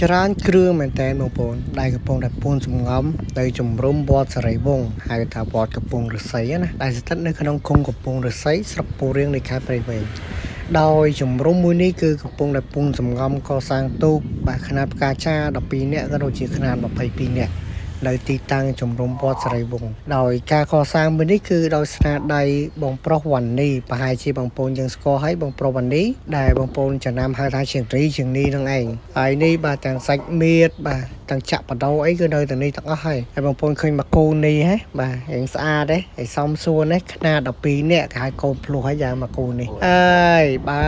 ច្រើនគ្រឿងមែនតើបងប្អូនដែលកំពុងតែពួនសំងំទៅជំរុំវត្តសេរីវង្សហៅថាវត្តកំពង់ឫស្សីណាដែលស្ថិតនៅក្នុងឃុំកំពង់ឫស្សីស្រុកពូរៀងនៃខេត្តព្រៃវែងដោយជំរុំមួយនេះគឺកំពុងតែពួនសំងំកសាងទូកបាទຂະຫນាតផ្កាចា12នាក់ក៏ដូចជាຂະຫນាត22នាក់នៅទីតាំងជំរុំវត្តសេរីវង្សដោយការកសាងមួយនេះគឺដោយស្នាដៃបងប្រុសវណ្ណីប្រហែលជាបងប្អូនយើងស្គាល់ហើយបងប្រុសវណ្ណីដែលបងប្អូនចំណាំហៅថាជាងរីជាងនេះនឹងឯងហើយនេះបាទទាំងសាច់មៀតបាទទាំងចាក់បដោអីគឺនៅទាំងនេះទាំងអស់ហើយបងប្អូនឃើញមកគូនេះហ៎បាទរៀងស្អាតទេហើយសំសួរនេះຂະຫນាត12នាក់គេហៅកូនភ្លោះហើយយ៉ាងមកគូនេះអើយបើ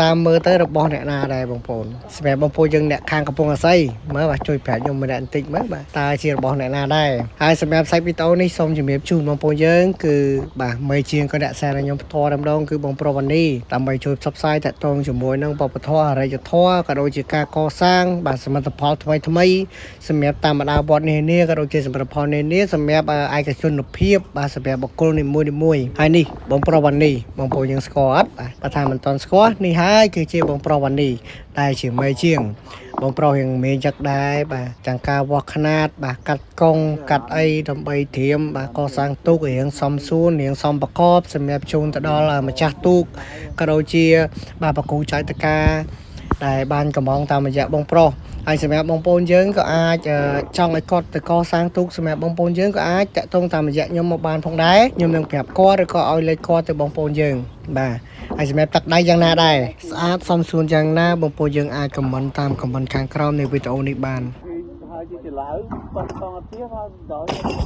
តាមមើលទៅរបស់អ្នកណាដែរបងប្អូនសម្រាប់បងប្អូនយើងអ្នកខាងកំពង់អាស័យមើលបាទជួយប្រាប់ខ្ញុំម្នាក់បន្តិចមើលបាទតើជារបស់អ្នកណាដែរហើយសម្រាប់សាច់វីដេអូនេះសូមជម្រាបជូនបងប្អូនយើងគឺបាទមេជាងក៏អ្នកសារខ្ញុំផ្ទាល់តែម្ដងគឺបងប្រុសវណ្ណីដើម្បីជួយផ្សព្វផ្សាយតាក់ទងជាមួយនឹងវប្បធម៌អរិយធម៌ក៏ដូចជាការកសាងបាទសមិទ្ធផលថ្មីសម្រាប់តាមបណ្ដាវត្តនានាក៏ដូចជាសមិទ្ធផលនានាសម្រាប់ឯកជនភាពបាទសម្រាប់បុគ្គលនីមួយៗហើយនេះបងប្រុសវណ្ណីបងប្អូនយើងស្គាល់អត់បាទបើថាមិនទាន់ស្គាល់នេះហើយគឺជាបងប្រុសវណ្ណីដែលជាមេជាងបងប្រុសរៀងមានចឹកដែរបាទទាំងការវាស់ຂະຫນាតបាទកាត់កង់កាត់អីដើម្បីត្រៀមបាទកសាងទូករៀងសំសួនរៀងសំប្រកបសម្រាប់ជូនទៅដល់ម្ចាស់ទូកក៏ដូចជាបាទបកគូចៅតកាដែលបានកំងតាមរយៈបងប្រុសហើយសម្រាប់បងប្អូនយើងក៏អាចចង់ឲ្យគាត់ទៅកសាងទូកសម្រាប់បងប្អូនយើងក៏អាចតាក់ទងតាមរយៈខ្ញុំមកបានផងដែរខ្ញុំនឹងប្រាប់គាត់ឬក៏ឲ្យលេខគាត់ទៅបងប្អូនយើងបាទហើយសម្រាប់ទឹកដៃយ៉ាងណាដែរស្អាតសមសួនយ៉ាងណាបងប្អូនយើងអាចខមមិនតាមខមមិនខាងក្រោមនៃវីដេអូនេះបានហើយជាឡៅប៉ុន្តែទៀតមកដល់